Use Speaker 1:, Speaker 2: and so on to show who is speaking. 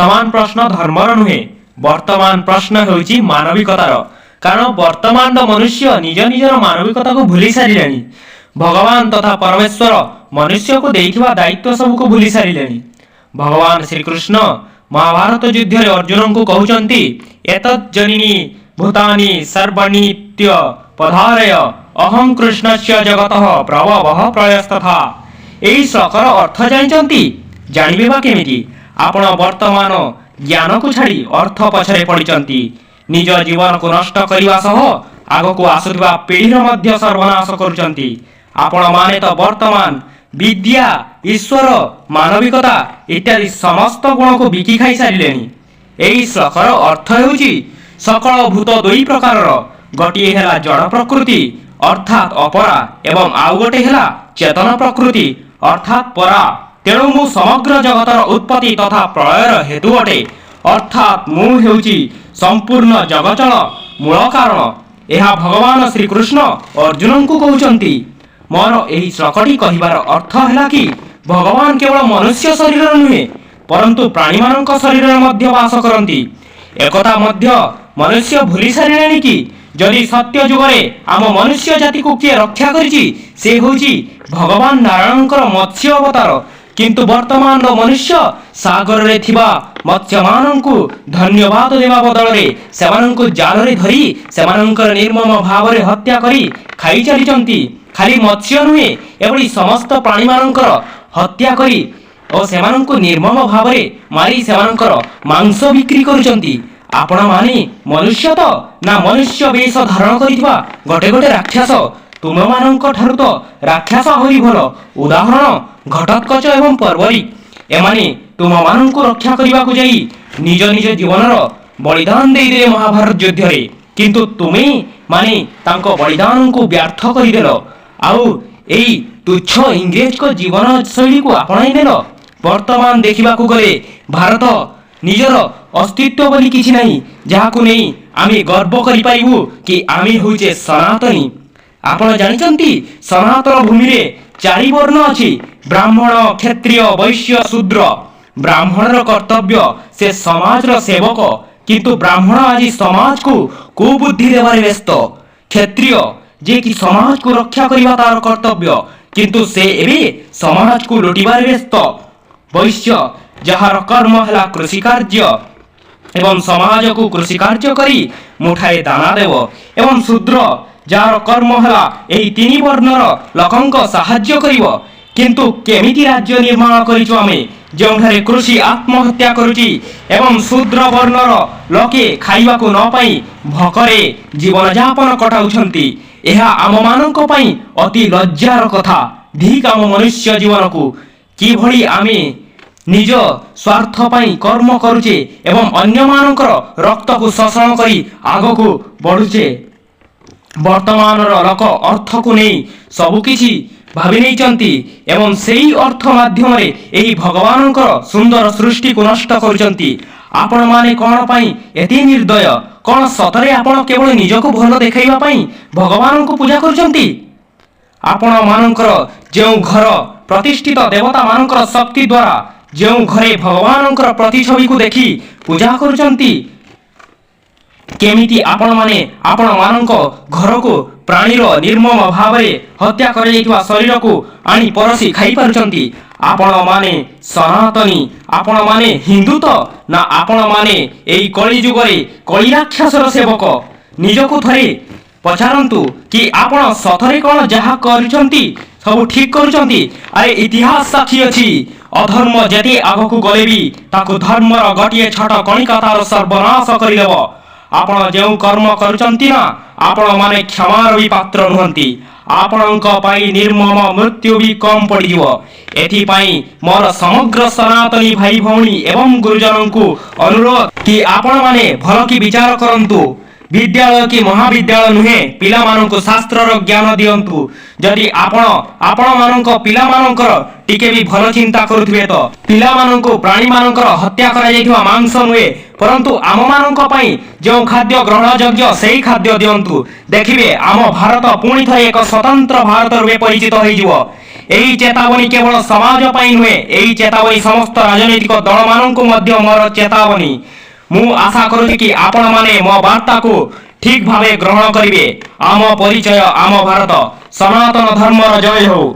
Speaker 1: वर्तमान प्रश्न धर्मर नुहे वर्तमान प्रश्न होउची मानविकतार कारण वर्तमान मनुष्य निज निजर मानविकता को भूली सारे भगवान तथा परमेश्वर मनुष्य को देइथिबा दायित्व सब को भूली सारे भगवान श्री कृष्ण महाभारत युद्ध रे अर्जुन को कहउचंती एतज्जनिनी भूतानि सर्वनित्य पधारय अहं कृष्णस्य जगतः प्रभवः प्रयस्तथा एई श्लोकर अर्थ जानिचंती जानिबे बा केमिति आपण वर्तमान ज्ञान को छाड़ी अर्थ पछरे पड़िचंती निज जीवन को नष्ट करने सह आग को आसुवा पीढ़ीर मध्य सर्वनाश करुचंती आपण माने तो वर्तमान विद्या ईश्वर मानविकता इत्यादि समस्त गुण को बिकी खाई सारिलेनी एई श्लोकर अर्थ हेउची सकल भूत दुई प्रकारर गोटे हेला जड़ प्रकृति अर्थात अपरा एवं आउ गोटे हेला चेतन प्रकृति अर्थात परा तेणु मु समग्र जगतर उत्पत्ति तथा प्रलयर हेतु अटे अर्थात मु हेउची संपूर्ण जगचल मूल कारण यह भगवान श्री कृष्ण अर्जुन को कहउचंती मोर एही श्लोकटी कहिबार अर्थ हैला कि भगवान केवल मनुष्य शरीर नुहे परंतु प्राणी मानक शरीर मध्य वास करंती एकता मध्य मनुष्य भूली सारिलेनी कि जदि सत्य जुगरे आम मनुष्य जाति को किए रक्षा करिछि से होउछि भगवान नारायणकर मत्स्य अवतार किंतु वर्तमान मनुष्य सागर रे थिबा मत्स्य माननकु धन्यवाद देवा बदल रे सेमाननकु जाल रे धरी सेमाननकर निर्मम भाव रे हत्या करी खाई चलिचंती खाली मत्स्य नुहे एभली समस्त प्राणी माननकर हत्या करी और सेमाननकु निर्मम भाव रे मारी सेमाननकर मांस बिक्री करूचंती आपण माने मनुष्य तो ना मनुष्य वेश धारण करिथिबा गोटे गोटे राक्षस तुम माननक ठारु तो राक्षस होई भलो उदाहरण घटोत्कच एवं पर्वरी एमाने तुम माननकु रक्षा करिबा को जाई निज निज जीवनर बलिदान देई दे महाभारत युद्ध रे किंतु तुमे माने तांको बलिदान को व्यर्थ करि देलो आउ एई तुच्छ इंग्रेज को जीवन शैली को अपनाई देलो वर्तमान देखिबा को गले भारत निजर अस्तित्व बोली किछि नाही जाहाकु नै आमे गर्व करि पाइबु कि आमे होइछे सनातनी आपण जानिचंती सनातन भूमि रे चारि वर्ण अछि ब्राह्मण क्षत्रिय वैश्य शूद्र ब्राह्मणर कर्तव्य से समाज रो सेवक किंतु ब्राह्मण आज समाज को कुबुद्धि देवारे व्यस्त क्षत्रिय जे कि समाज को रक्षा करिबा तार कर्तव्य किंतु से एबे समाज को लुटिबारे व्यस्त वैश्य जहार कर्म हला कृषि कार्य एवं समाज को कृषि कार्य करी मुठाए दाना देव एवं शूद्र जार कर्म हला एही तीन वर्णर लोकंक साहाय्य करिवो किंतु केमिति राज्य निर्माण करिछु आमे जोंठारे कृषि आत्महत्या करूची एवं शूद्र वर्णर लोके खाइबा को न पाई भकरे जीवन यापन कटाउछंती एहा आम मानक पई अति लज्जार कथा धिक आम मनुष्य जीवन को कि भली आमे निज स्वार्थ पई कर्म करूचे एवं अन्य मानकर रक्त को शोषण करी आग को बढ़ुचे वर्तमान लोक अर्थ को नहीं सबुकिछि भावी नहीं एवं सेही अर्थ माध्यम रे एही भगवानकर सुंदर सृष्टि को नष्ट करुचंती आपण माने कोन पई एति निर्दय कोन सतरे आपण केवल निज को भल देखाइबा पई भगवान को पूजा करुचंती आपण मानकर जेउ घर प्रतिष्ठित देवता मानकर शक्ति द्वारा जेउ घरे भगवानकर प्रतिछवि को देखि पूजा करुचंती केमिति आपण माने आपण मानक घर को प्राणीर निर्मम भाव रे हत्या करा शरीर को आनी परसी खाई पारुचंती आपण माने सनातनी आपण माने हिंदू तो ना आपण माने एई कली जुग रे कली राक्षसर सेवक निजको थरे पचारंतु कि आपण सथरे कोन जहा करूचंती सब ठीक करूचंती अरे इतिहास साक्षी अछि अधर्म जेते आगकु गले भी ताकु धर्मर गटिए छट कणिका तार सर्वनाश करिदेव आपण जेउ कर्म करूचंती ना आपण माने क्षमार भी पात्र नहंती आपणक पाई निर्मम मृत्यु भी कम पड़िजिवो एथि पाई मोर समग्र सनातनी भाई भौणी एवं गुरुजन को अनुरोध कि आपण माने भल की विचार करंतु विद्यालय की महाविद्यालय नुहे पिला मानक शास्त्र रो ज्ञान दियंतु जदि आपण मानक पिला मानकर टिके भी भल चिंता करुथिबे तो पिला मानक प्राणी मानकर हत्या करा जायथिबा मांस नुहे परंतु आम मानक पई जो खाद्य ग्रहण योग्य सेही खाद्य दियंतु देखिबे आम भारत पुणी थरे एक स्वतंत्र भारत रूपे परिचित होइजिवो ଏହି ଚେତାବନୀ କେବଳ ସମାଜ ପାଇଁ ନୁହେଁ, ଏହି ଚେତାବନୀ ସମସ୍ତ ରାଜନୈତିକ ଦଳମାନଙ୍କୁ ମଧ୍ୟ ମୋର ଚେତାବନୀ। ମୁଁ ଆଶା କରୁଛି କି ଆପଣମାନେ ମୋ ବାର୍ତ୍ତାକୁ ଠିକ୍ ଭାବେ ଗ୍ରହଣ କରିବେ। ଆମ ପରିଚୟ, ଆମ ଭାରତ। ସନାତନ ଧର୍ମର ଜୟ ହେଉ।